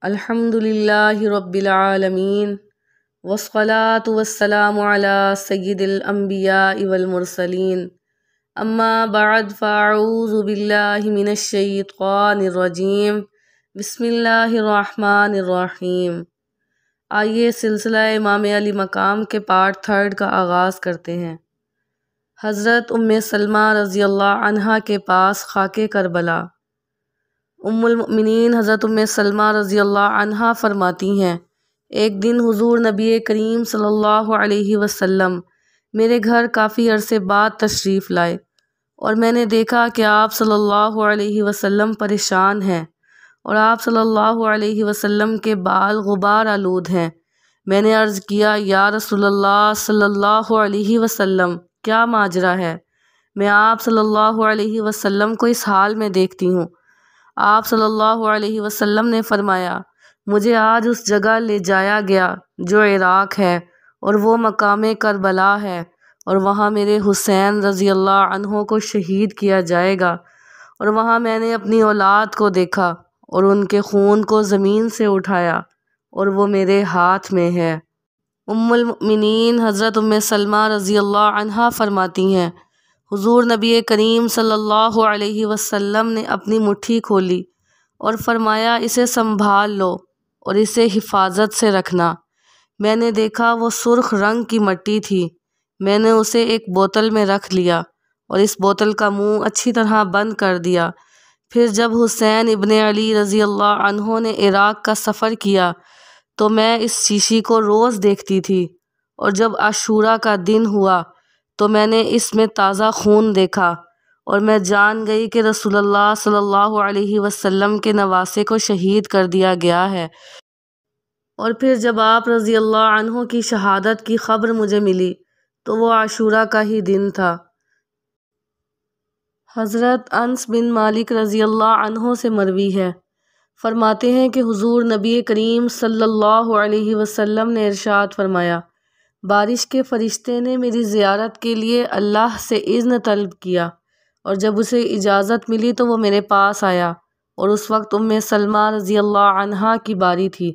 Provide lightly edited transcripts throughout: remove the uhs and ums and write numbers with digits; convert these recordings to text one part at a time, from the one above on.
الحمد للہ رب العالمین والصلاة والسلام علی سید الانبیاء والمرسلین اما بعد فاعوذ باللہ من الشیطان الرجیم بسم اللہ الرحمن الرحیم۔ آئیے سلسلہ امام علی مقام کے پارٹ 3 کا آغاز کرتے ہیں۔ حضرت سلمہ رضی اللہ عنہا کے پاس خاک کربلا۔ المؤمنین حضرت سلمہ رضی اللہ عنہا فرماتی ہیں، ایک دن حضور نبی کریم صلی اللہ علیہ وسلم میرے گھر کافی عرصے بعد تشریف لائے اور میں نے دیکھا کہ آپ صلی اللہ علیہ وسلم پریشان ہیں اور آپ صلی اللہ علیہ وسلم کے بال غبار آلود ہیں۔ میں نے عرض کیا، یا رسول اللہ صلی اللہ علیہ وسلم، کیا ماجرا ہے؟ میں آپ صلی اللہ علیہ وسلم کو اس حال میں دیکھتی ہوں۔ آپ صلی اللہ علیہ وسلم نے فرمایا، مجھے آج اس جگہ لے جایا گیا جو عراق ہے اور وہ مقام کربلا ہے، اور وہاں میرے حسین رضی اللہ عنہ کو شہید کیا جائے گا، اور وہاں میں نے اپنی اولاد کو دیکھا اور ان کے خون کو زمین سے اٹھایا اور وہ میرے ہاتھ میں ہے۔ المؤمنین حضرت سلمہ رضی اللہ عنہا فرماتی ہیں، حضور نبی کریم صلی اللہ علیہ وسلم نے اپنی مٹھی کھولی اور فرمایا، اسے سنبھال لو اور اسے حفاظت سے رکھنا۔ میں نے دیکھا وہ سرخ رنگ کی مٹی تھی۔ میں نے اسے ایک بوتل میں رکھ لیا اور اس بوتل کا منہ اچھی طرح بند کر دیا۔ پھر جب حسین ابن علی رضی اللہ عنہ نے عراق کا سفر کیا تو میں اس شیشی کو روز دیکھتی تھی، اور جب عاشورہ کا دن ہوا تو میں نے اس میں تازہ خون دیکھا اور میں جان گئی کہ رسول اللہ صلی اللہ علیہ وسلم کے نواسے کو شہید کر دیا گیا ہے۔ اور پھر جب آپ رضی اللہ عنہ کی شہادت کی خبر مجھے ملی تو وہ عاشورہ کا ہی دن تھا۔ حضرت انس بن مالک رضی اللہ عنہ سے مروی ہے، فرماتے ہیں کہ حضور نبی کریم صلی اللہ علیہ وسلم نے ارشاد فرمایا، بارش کے فرشتے نے میری زیارت کے لیے اللہ سے اذن طلب کیا، اور جب اسے اجازت ملی تو وہ میرے پاس آیا، اور اس وقت سلمہ رضی اللہ عنہا کی باری تھی۔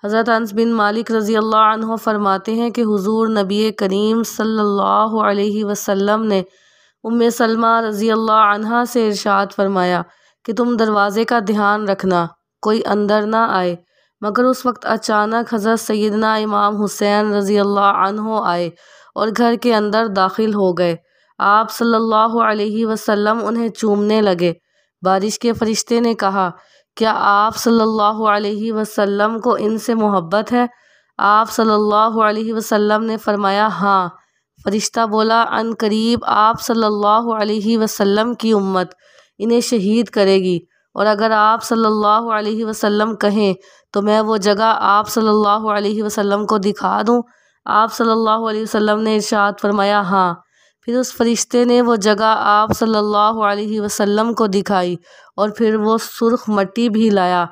حضرت انس بن مالک رضی اللہ عنہ فرماتے ہیں کہ حضور نبی کریم صلی اللہ علیہ وسلم نے سلمہ رضی اللہ عنہا سے ارشاد فرمایا کہ تم دروازے کا دھیان رکھنا، کوئی اندر نہ آئے، مگر اس وقت اچانک حضرت سیدنا امام حسین رضی اللہ عنہ آئے اور گھر کے اندر داخل ہو گئے۔ آپ صلی اللہ علیہ وسلم انہیں چومنے لگے۔ بارش کے فرشتے نے کہا، کیا آپ صلی اللہ علیہ وسلم کو ان سے محبت ہے؟ آپ صلی اللہ علیہ وسلم نے فرمایا، ہاں۔ فرشتہ بولا، عن قریب آپ صلی اللہ علیہ وسلم کی امت انہیں شہید کرے گی، اور اگر آپ صلی اللہ علیہ وسلم کہیں تو میں وہ جگہ آپ صلی اللہ علیہ وسلم کو دکھا دوں؟ آپ صلی اللہ علیہ وسلم نے ارشاد فرمایا، ہاں۔ پھر اس فرشتے نے وہ جگہ آپ صلی اللہ علیہ وسلم کو دکھائی اور پھر وہ سرخ مٹی بھی لایا۔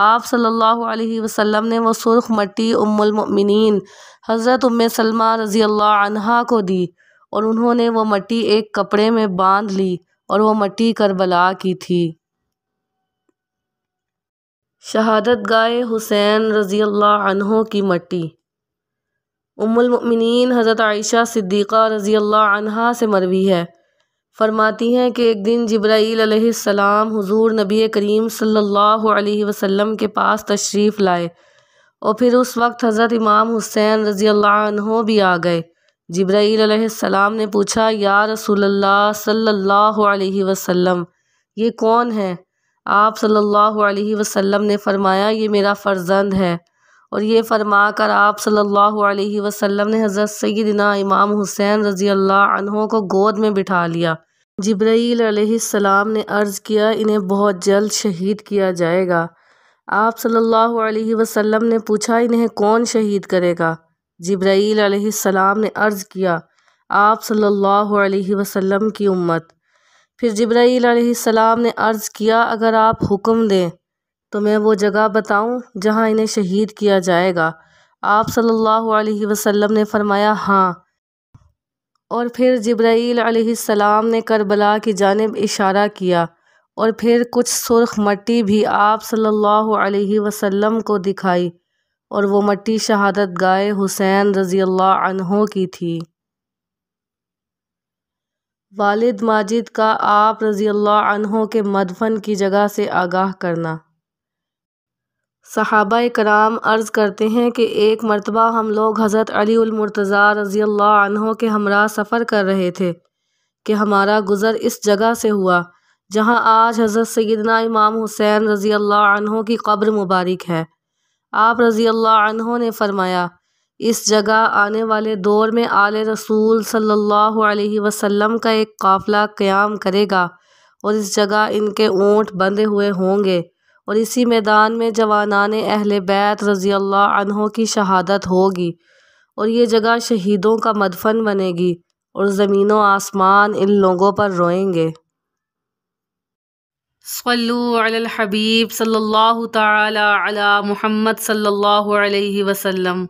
آپ صلی اللہ علیہ وسلم نے وہ سرخ مٹی المؤمنین حضرت سلمہ رضی اللہ عنہا کو دی، اور انہوں نے وہ مٹی ایک کپڑے میں باندھ لی، اور وہ مٹی کربلا کی تھی۔ شہادت گاہ حسین رضی اللہ عنہ کی مٹی۔ المؤمنین حضرت عائشہ صدیقہ رضی اللہ عنہا سے مروی ہے، فرماتی ہیں کہ ایک دن جبرائیل علیہ السلام حضور نبی کریم صلی اللہ علیہ وسلم کے پاس تشریف لائے، اور پھر اس وقت حضرت امام حسین رضی اللہ عنہ بھی آ گئے۔ جبرائیل علیہ السلام نے پوچھا، یا رسول اللہ صلی اللہ علیہ وسلم، یہ کون ہے؟ آپ صلی اللہ علیہ وسلم نے فرمایا، یہ میرا فرزند ہے، اور یہ فرما کر آپ صلی اللہ علیہ وسلم نے حضرت سیدنا امام حسین رضی اللہ عنہ کو گود میں بٹھا لیا۔ جبرائیل علیہ السلام نے عرض کیا، انہیں بہت جلد شہید کیا جائے گا۔ آپ صلی اللہ علیہ وسلم نے پوچھا، انہیں کون شہید کرے گا؟ جبرائیل علیہ السلام نے عرض کیا، آپ صلی اللہ علیہ وسلم کی امت۔ پھر جبرائیل علیہ السلام نے عرض کیا، اگر آپ حکم دیں تو میں وہ جگہ بتاؤں جہاں انہیں شہید کیا جائے گا؟ آپ صلی اللہ علیہ وسلم نے فرمایا، ہاں۔ اور پھر جبرائیل علیہ السلام نے کربلا کی جانب اشارہ کیا اور پھر کچھ سرخ مٹی بھی آپ صلی اللہ علیہ وسلم کو دکھائی، اور وہ مٹی شہادت گاہ حسین رضی اللہ عنہ کی تھی۔ والد ماجد کا آپ رضی اللہ عنہ کے مدفن کی جگہ سے آگاہ کرنا۔ صحابہ کرام عرض کرتے ہیں کہ ایک مرتبہ ہم لوگ حضرت علی المرتضیٰ رضی اللہ عنہ کے ہمراہ سفر کر رہے تھے کہ ہمارا گزر اس جگہ سے ہوا جہاں آج حضرت سیدنا امام حسین رضی اللہ عنہ کی قبر مبارک ہے۔ آپ رضی اللہ عنہ نے فرمایا، اس جگہ آنے والے دور میں آل رسول صلی اللہ علیہ وسلم کا ایک قافلہ قیام کرے گا، اور اس جگہ ان کے اونٹ بندھے ہوئے ہوں گے، اور اسی میدان میں جوانان اہل بیت رضی اللہ عنہ کی شہادت ہوگی، اور یہ جگہ شہیدوں کا مدفن بنے گی، اور زمین و آسمان ان لوگوں پر روئیں گے۔ صلو علی الحبیب صلی اللہ تعالی علی محمد صلی اللہ علیہ وسلم۔